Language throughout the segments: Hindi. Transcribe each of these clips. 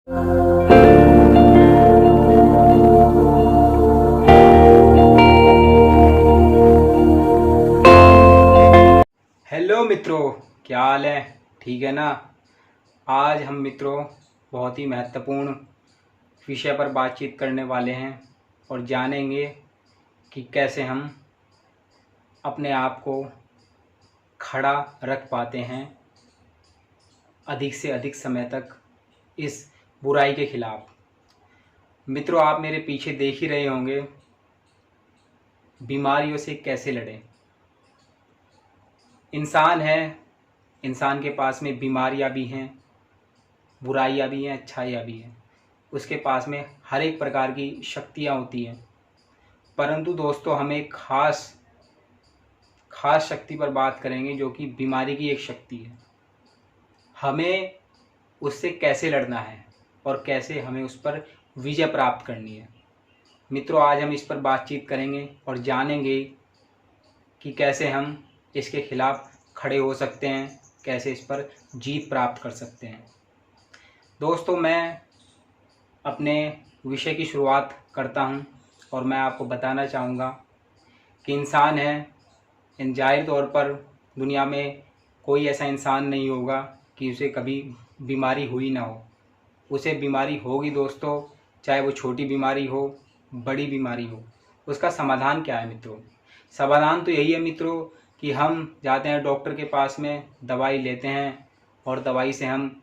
हेलो मित्रों, क्या हाल है? ठीक है ना। आज हम मित्रों बहुत ही महत्वपूर्ण विषय पर बातचीत करने वाले हैं और जानेंगे कि कैसे हम अपने आप को खड़ा रख पाते हैं अधिक से अधिक समय तक इस बुराई के खिलाफ। मित्रों, आप मेरे पीछे देख ही रहे होंगे बीमारियों से कैसे लड़ें। इंसान है, इंसान के पास में बीमारियां भी हैं, बुराइयां भी हैं, अच्छाइयाँ भी हैं। उसके पास में हर एक प्रकार की शक्तियाँ होती हैं। परंतु दोस्तों, हम एक खास शक्ति पर बात करेंगे जो कि बीमारी की एक शक्ति है। हमें उससे कैसे लड़ना है और कैसे हमें उस पर विजय प्राप्त करनी है। मित्रों, आज हम इस पर बातचीत करेंगे और जानेंगे कि कैसे हम इसके खिलाफ खड़े हो सकते हैं, कैसे इस पर जीत प्राप्त कर सकते हैं। दोस्तों, मैं अपने विषय की शुरुआत करता हूं और मैं आपको बताना चाहूँगा कि इंसान है, जाहिर तौर पर दुनिया में कोई ऐसा इंसान नहीं होगा कि उसे कभी बीमारी हुई ना हो। उसे बीमारी होगी दोस्तों, चाहे वो छोटी बीमारी हो, बड़ी बीमारी हो। उसका समाधान क्या है मित्रों? समाधान तो यही है मित्रों कि हम जाते हैं डॉक्टर के पास में, दवाई लेते हैं और दवाई से हम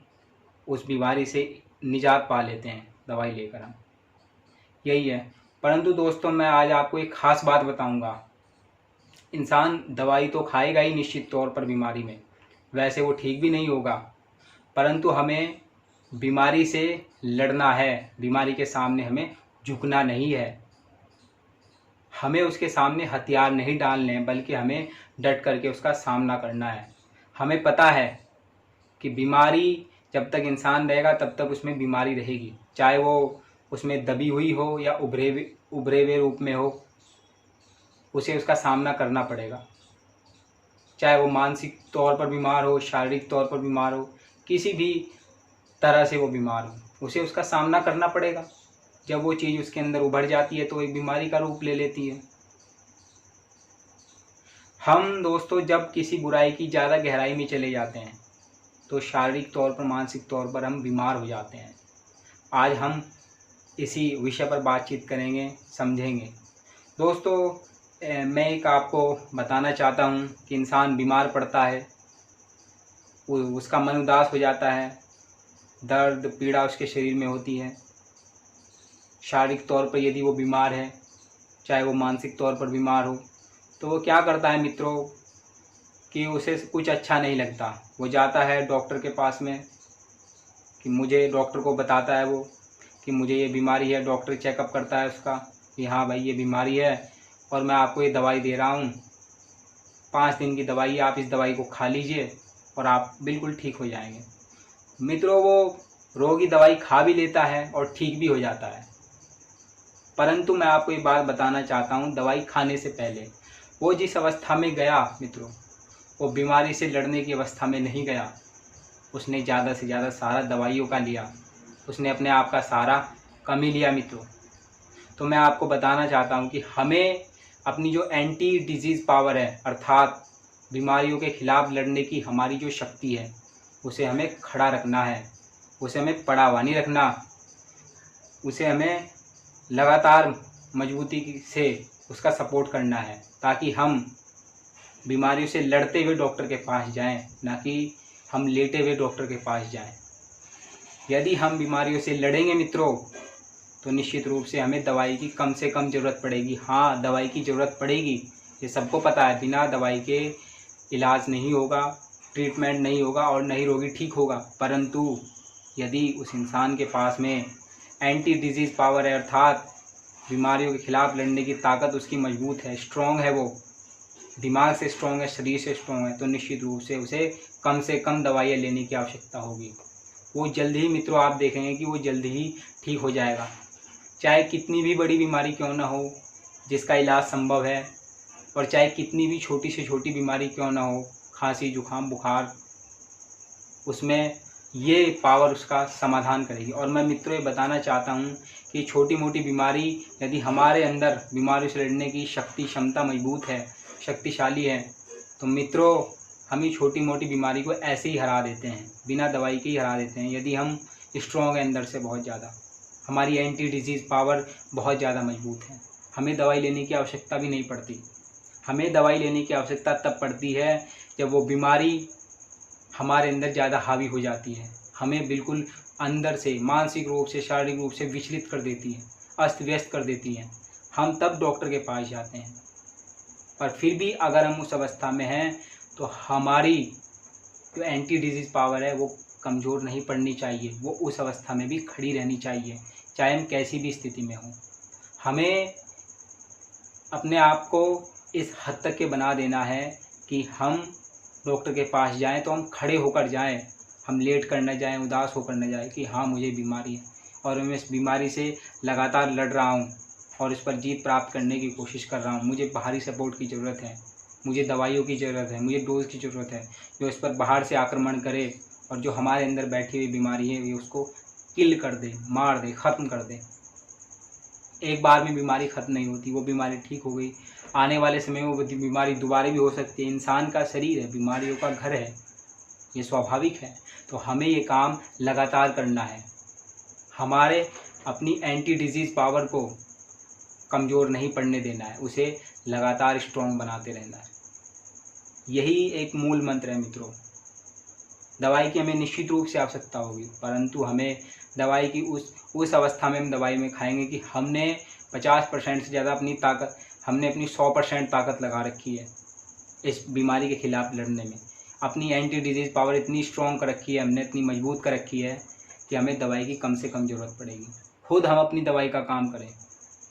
उस बीमारी से निजात पा लेते हैं, दवाई लेकर हम, यही है। परंतु दोस्तों, मैं आज आपको एक ख़ास बात बताऊंगा। इंसान दवाई तो खाएगा ही निश्चित तौर पर बीमारी में, वैसे वो ठीक भी नहीं होगा, परंतु हमें बीमारी से लड़ना है। बीमारी के सामने हमें झुकना नहीं है, हमें उसके सामने हथियार नहीं डालने हैं, बल्कि हमें डट करके उसका सामना करना है। हमें पता है कि बीमारी जब तक इंसान रहेगा तब तक उसमें बीमारी रहेगी, चाहे वो उसमें दबी हुई हो या उभरे हुए रूप में हो, उसे उसका सामना करना पड़ेगा। चाहे वो मानसिक तौर पर बीमार हो, शारीरिक तौर पर बीमार हो, किसी भी तरह से वो बीमार हो, उसे उसका सामना करना पड़ेगा। जब वो चीज़ उसके अंदर उभर जाती है तो एक बीमारी का रूप ले लेती है। हम दोस्तों जब किसी बुराई की ज़्यादा गहराई में चले जाते हैं तो शारीरिक तौर पर, मानसिक तौर पर हम बीमार हो जाते हैं। आज हम इसी विषय पर बातचीत करेंगे, समझेंगे। दोस्तों, मैं एक आपको बताना चाहता हूँ कि इंसान बीमार पड़ता है, उसका मन उदास हो जाता है, दर्द पीड़ा उसके शरीर में होती है। शारीरिक तौर पर यदि वो बीमार है, चाहे वो मानसिक तौर पर बीमार हो, तो वो क्या करता है मित्रों कि उसे कुछ अच्छा नहीं लगता। वो जाता है डॉक्टर के पास में कि मुझे, डॉक्टर को बताता है वो कि मुझे ये बीमारी है। डॉक्टर चेकअप करता है उसका कि हाँ भाई ये बीमारी है और मैं आपको ये दवाई दे रहा हूँ, 5 दिन की दवाई है, आप इस दवाई को खा लीजिए और आप बिल्कुल ठीक हो जाएंगे। मित्रों, वो रोगी दवाई खा भी लेता है और ठीक भी हो जाता है। परंतु मैं आपको एक बात बताना चाहता हूँ, दवाई खाने से पहले वो जिस अवस्था में गया मित्रों, वो बीमारी से लड़ने की अवस्था में नहीं गया। उसने ज़्यादा से ज़्यादा सहारा दवाइयों का लिया, उसने अपने आप का सहारा कम ही लिया मित्रों। तो मैं आपको बताना चाहता हूँ कि हमें अपनी जो एंटी डिजीज़ पावर है, अर्थात बीमारियों के खिलाफ लड़ने की हमारी जो शक्ति है, उसे हमें खड़ा रखना है, उसे हमें पड़ा हुआ नहीं रखना, उसे हमें लगातार मजबूती से उसका सपोर्ट करना है, ताकि हम बीमारियों से लड़ते हुए डॉक्टर के पास जाएं, ना कि हम लेटे हुए डॉक्टर के पास जाएं। यदि हम बीमारियों से लड़ेंगे मित्रों, तो निश्चित रूप से हमें दवाई की कम से कम ज़रूरत पड़ेगी। हाँ, दवाई की ज़रूरत पड़ेगी, ये सबको पता है। बिना दवाई के इलाज नहीं होगा, ट्रीटमेंट नहीं होगा और नहीं रोगी ठीक होगा। परंतु यदि उस इंसान के पास में एंटी डिजीज़ पावर है, अर्थात बीमारियों के खिलाफ लड़ने की ताकत उसकी मजबूत है, स्ट्रॉन्ग है, वो दिमाग से स्ट्रॉन्ग है, शरीर से स्ट्रॉन्ग है, तो निश्चित रूप से कम दवाइयाँ लेने की आवश्यकता होगी। वो जल्द ही मित्रों, आप देखेंगे कि वो जल्द ही ठीक हो जाएगा। चाहे कितनी भी बड़ी बीमारी क्यों ना हो जिसका इलाज संभव है, और चाहे कितनी भी छोटी से छोटी बीमारी क्यों ना हो, खांसी जुकाम बुखार, उसमें ये पावर उसका समाधान करेगी। और मैं मित्रों ये बताना चाहता हूँ कि छोटी मोटी बीमारी यदि हमारे अंदर बीमारियों से लड़ने की शक्ति क्षमता मजबूत है, शक्तिशाली है, तो मित्रों हम ही छोटी मोटी बीमारी को ऐसे ही हरा देते हैं, बिना दवाई के ही हरा देते हैं। यदि हम स्ट्रॉन्ग है अंदर से बहुत ज़्यादा, हमारी एंटी डिजीज़ पावर बहुत ज़्यादा मजबूत है, हमें दवाई लेने की आवश्यकता भी नहीं पड़ती। हमें दवाई लेने की आवश्यकता तब पड़ती है जब वो बीमारी हमारे अंदर ज़्यादा हावी हो जाती है, हमें बिल्कुल अंदर से मानसिक रूप से, शारीरिक रूप से विचलित कर देती है, अस्त व्यस्त कर देती है। हम तब डॉक्टर के पास जाते हैं। पर फिर भी अगर हम उस अवस्था में हैं तो हमारी जो एंटी डिजीज़ पावर है वो कमज़ोर नहीं पड़नी चाहिए, वो उस अवस्था में भी खड़ी रहनी चाहिए, चाहे हम कैसी भी स्थिति में हों। हमें अपने आप को इस हद तक के बना देना है कि हम डॉक्टर के पास जाएं तो हम खड़े होकर जाएं, हम लेट कर न जाएं, उदास होकर न जाएं कि हाँ मुझे बीमारी है और मैं इस बीमारी से लगातार लड़ रहा हूँ और इस पर जीत प्राप्त करने की कोशिश कर रहा हूँ। मुझे बाहरी सपोर्ट की ज़रूरत है, मुझे दवाइयों की ज़रूरत है, मुझे डोज की ज़रूरत है जो इस पर बाहर से आक्रमण करे और जो हमारे अंदर बैठी हुई बीमारी है ये उसको किल कर दे, मार दे, ख़त्म कर दे। एक बार में बीमारी ख़त्म नहीं होती, वो बीमारी ठीक हो गई, आने वाले समय में वो बीमारी दोबारा भी हो सकती है। इंसान का शरीर है, बीमारियों का घर है, ये स्वाभाविक है। तो हमें ये काम लगातार करना है, हमारे अपनी एंटी डिजीज़ पावर को कमज़ोर नहीं पड़ने देना है, उसे लगातार स्ट्रॉन्ग बनाते रहना है। यही एक मूल मंत्र है मित्रों। दवाई की हमें निश्चित रूप से आवश्यकता होगी, परंतु हमें दवाई की उस अवस्था में हम दवाई में खाएंगे कि हमने 50% से ज़्यादा अपनी ताकत, हमने अपनी 100% ताकत लगा रखी है इस बीमारी के ख़िलाफ़ लड़ने में। अपनी एंटी डिजीज़ पावर इतनी स्ट्रॉन्ग कर रखी है, हमने इतनी मजबूत कर रखी है कि हमें दवाई की कम से कम ज़रूरत पड़ेगी। खुद हम अपनी दवाई का काम करें,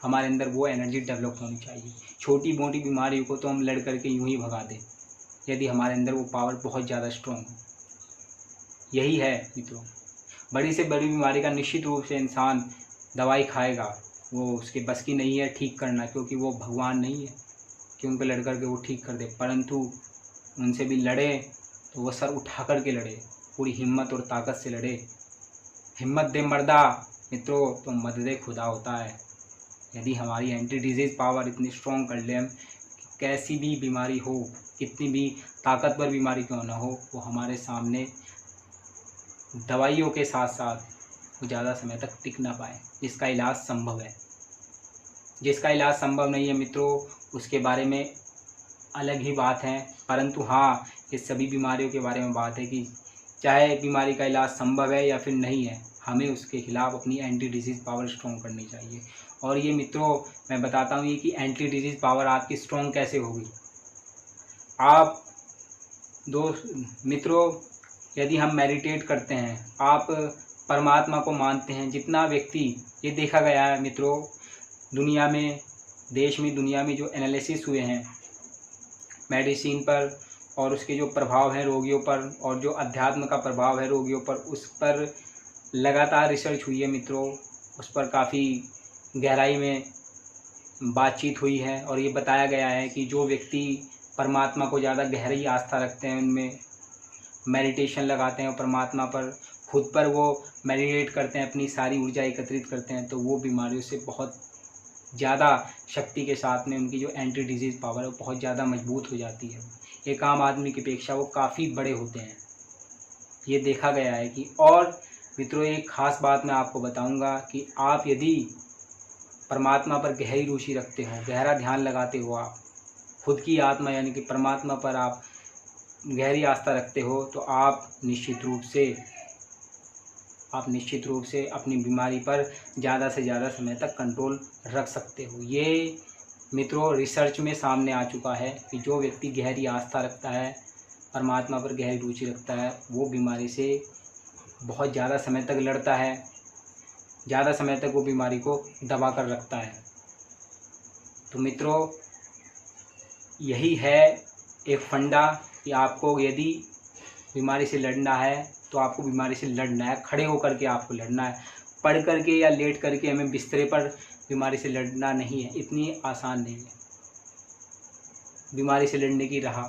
हमारे अंदर वो एनर्जी डेवलप होनी चाहिए। छोटी मोटी बीमारियों को तो हम लड़ करके यूँ ही भगा दें यदि हमारे अंदर वो पावर बहुत ज़्यादा स्ट्रॉन्ग हो। यही है मित्रों, बड़ी से बड़ी बीमारी का निश्चित रूप से इंसान दवाई खाएगा, वो उसके बस की नहीं है ठीक करना, क्योंकि वो भगवान नहीं है कि उन पर लड़ कर के वो ठीक कर दे, परंतु उनसे भी लड़े तो वो सर उठा कर के लड़े, पूरी हिम्मत और ताकत से लड़े। हिम्मत दे मर्दा मित्रों तो मदद खुदा होता है। यदि हमारी एंटी डिजीज़ पावर इतनी स्ट्रॉन्ग कर ले हम, कैसी भी बीमारी हो, कितनी भी ताकतवर बीमारी क्यों ना हो, वो हमारे सामने दवाइयों के साथ साथ वो ज़्यादा समय तक टिक ना पाए। जिसका इलाज संभव है, जिसका इलाज संभव नहीं है मित्रों, उसके बारे में अलग ही बात है, परंतु हाँ इस सभी बीमारियों के बारे में बात है कि चाहे बीमारी का इलाज संभव है या फिर नहीं है, हमें उसके खिलाफ़ अपनी एंटी डिजीज़ पावर स्ट्रॉन्ग करनी चाहिए। और ये मित्रों मैं बताता हूँ ये कि एंटी डिजीज़ पावर आपकी स्ट्रॉन्ग कैसे होगी। आप मित्रों यदि हम मेडिटेट करते हैं, आप परमात्मा को मानते हैं, जितना व्यक्ति, ये देखा गया है मित्रों दुनिया में, देश में, दुनिया में जो एनालिसिस हुए हैं मेडिसिन पर और उसके जो प्रभाव हैं रोगियों पर और जो अध्यात्म का प्रभाव है रोगियों पर, उस पर लगातार रिसर्च हुई है मित्रों, उस पर काफ़ी गहराई में बातचीत हुई है और ये बताया गया है कि जो व्यक्ति परमात्मा को ज़्यादा गहरी आस्था रखते हैं, उनमें मेडिटेशन लगाते हैं और परमात्मा पर, खुद पर वो मेडिटेट करते हैं, अपनी सारी ऊर्जा एकत्रित करते हैं, तो वो बीमारियों से बहुत ज़्यादा शक्ति के साथ में उनकी जो एंटी डिजीज़ पावर है वो बहुत ज़्यादा मजबूत हो जाती है। एक आम आदमी की अपेक्षा वो काफ़ी बड़े होते हैं, ये देखा गया है कि। और मित्रों एक ख़ास बात मैं आपको बताऊंगा कि आप यदि परमात्मा पर गहरी रुचि रखते हो, गहरा ध्यान लगाते हो, आप खुद की आत्मा यानी कि परमात्मा पर आप गहरी आस्था रखते हो, तो आप निश्चित रूप से अपनी बीमारी पर ज़्यादा से ज़्यादा समय तक कंट्रोल रख सकते हो। ये मित्रों रिसर्च में सामने आ चुका है कि जो व्यक्ति गहरी आस्था रखता है, परमात्मा पर गहरी रुचि रखता है, वो बीमारी से बहुत ज़्यादा समय तक लड़ता है, ज़्यादा समय तक वो बीमारी को दबा कर रखता है। तो मित्रों यही है एक फंडा कि आपको यदि बीमारी से लड़ना है तो आपको बीमारी से लड़ना है, खड़े होकर के आपको लड़ना है, पढ़ करके या लेट करके हमें बिस्तरे पर बीमारी से लड़ना नहीं है, इतनी आसान नहीं है। बीमारी से लड़ने की राह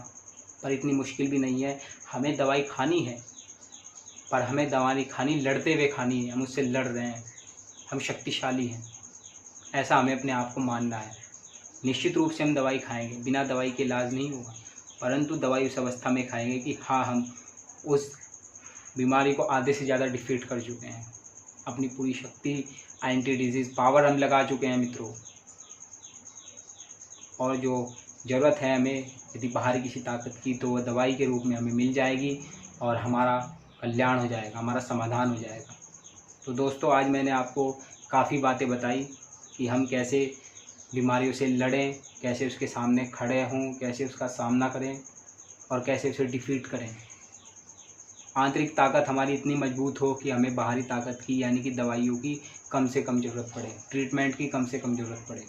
पर इतनी मुश्किल भी नहीं है, हमें दवाई खानी है, पर हमें दवा नहीं खानी, लड़ते हुए खानी है। हम उससे लड़ रहे हैं, हम शक्तिशाली हैं, ऐसा हमें अपने आप को मानना है। निश्चित रूप से हम दवाई खाएंगे, बिना दवाई के इलाज नहीं होगा, परंतु दवाई उस अवस्था में खाएंगे कि हाँ, हम उस बीमारी को आधे से ज़्यादा डिफीट कर चुके हैं। अपनी पूरी शक्ति, एंटी डिजीज़ पावर हम लगा चुके हैं मित्रों। और जो ज़रूरत है हमें यदि बाहरी किसी ताकत की, तो वह दवाई के रूप में हमें मिल जाएगी और हमारा कल्याण हो जाएगा, हमारा समाधान हो जाएगा। तो दोस्तों, आज मैंने आपको काफ़ी बातें बताई कि हम कैसे बीमारियों से लड़ें, कैसे उसके सामने खड़े हों, कैसे उसका सामना करें और कैसे उसे डिफीट करें। आंतरिक ताकत हमारी इतनी मजबूत हो कि हमें बाहरी ताकत की, यानी कि दवाइयों की कम से कम ज़रूरत पड़े, ट्रीटमेंट की कम से कम ज़रूरत पड़े।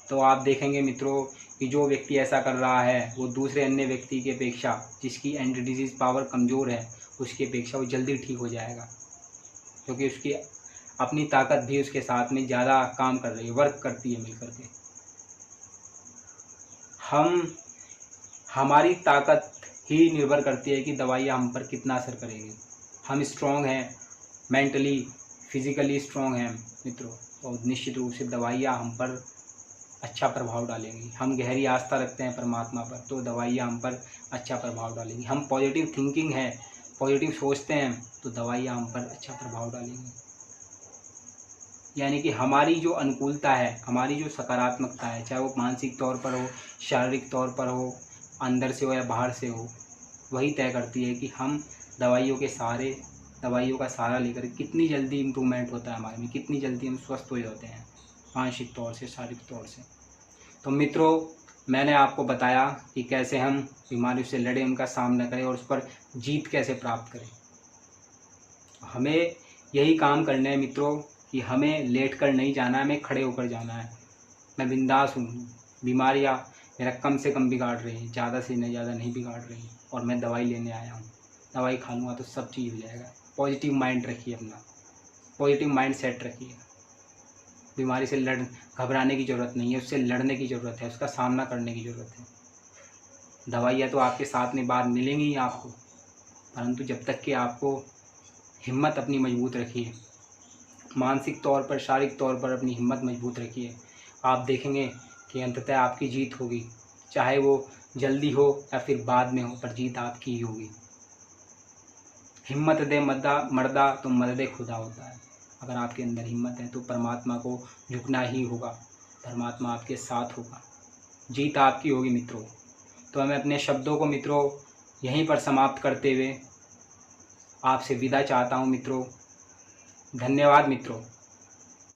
तो आप देखेंगे मित्रों कि जो व्यक्ति ऐसा कर रहा है, वो दूसरे अन्य व्यक्ति की अपेक्षा, जिसकी एंटी डिजीज़ पावर कमज़ोर है, उसकी अपेक्षा वो जल्दी ठीक हो जाएगा, क्योंकि उसकी अपनी ताकत भी उसके साथ में ज़्यादा काम कर रही है, वर्क करती है मिलकर के। हमारी ताकत ही निर्भर करती है कि दवाइयाँ हम पर कितना असर करेंगी। हम स्ट्रॉन्ग हैं, मेंटली फिज़िकली स्ट्रॉन्ग हैं मित्रों, और निश्चित रूप से दवाइयाँ हम पर अच्छा प्रभाव डालेंगी। हम गहरी आस्था रखते हैं परमात्मा पर, तो दवाइयाँ हम पर अच्छा प्रभाव डालेंगी। हम पॉजिटिव थिंकिंग है, पॉजिटिव सोचते हैं, तो दवाइयाँ हम पर अच्छा प्रभाव डालेंगी। यानी कि हमारी जो अनुकूलता है, हमारी जो सकारात्मकता है, चाहे वो मानसिक तौर पर हो, शारीरिक तौर पर हो, अंदर से हो या बाहर से हो, वही तय करती है कि हम दवाइयों का सहारा लेकर कितनी जल्दी इम्प्रूवमेंट होता है हमारे में, कितनी जल्दी हम स्वस्थ हो जाते हैं मानसिक तौर से, शारीरिक तौर से। तो मित्रों, मैंने आपको बताया कि कैसे हम बीमारियों से लड़ें, उनका सामना करें और उस पर जीत कैसे प्राप्त करें। हमें यही काम करने हैं मित्रों कि हमें लेट कर नहीं जाना है, हमें खड़े होकर जाना है। मैं बिंदास हूँ, बीमारियाँ मेरा कम से कम बिगाड़ रही हैं, ज़्यादा से ज़्यादा नहीं बिगाड़ रही, और मैं दवाई लेने आया हूँ। दवाई खा लूँगा तो सब चीज़ हो जाएगा। पॉजिटिव माइंड रखिए, अपना पॉजिटिव माइंड सेट रखिए। बीमारी से घबराने की ज़रूरत नहीं है, उससे लड़ने की ज़रूरत है, उसका सामना करने की ज़रूरत है। दवाइयाँ तो आपके साथ में बाद मिलेंगी ही आपको, परंतु जब तक कि आपको हिम्मत अपनी मजबूत रखिए, मानसिक तौर पर, शारीरिक तौर पर अपनी हिम्मत मजबूत रखिए, आप देखेंगे कि अंततः आपकी जीत होगी। चाहे वो जल्दी हो या फिर बाद में हो, पर जीत आपकी ही होगी। हिम्मत दे मर्दा तो मदद खुदा होता है। अगर आपके अंदर हिम्मत है तो परमात्मा को झुकना ही होगा, परमात्मा आपके साथ होगा, जीत आपकी होगी मित्रों। तो मैं अपने शब्दों को मित्रों यहीं पर समाप्त करते हुए आपसे विदा चाहता हूँ मित्रों। धन्यवाद मित्रों।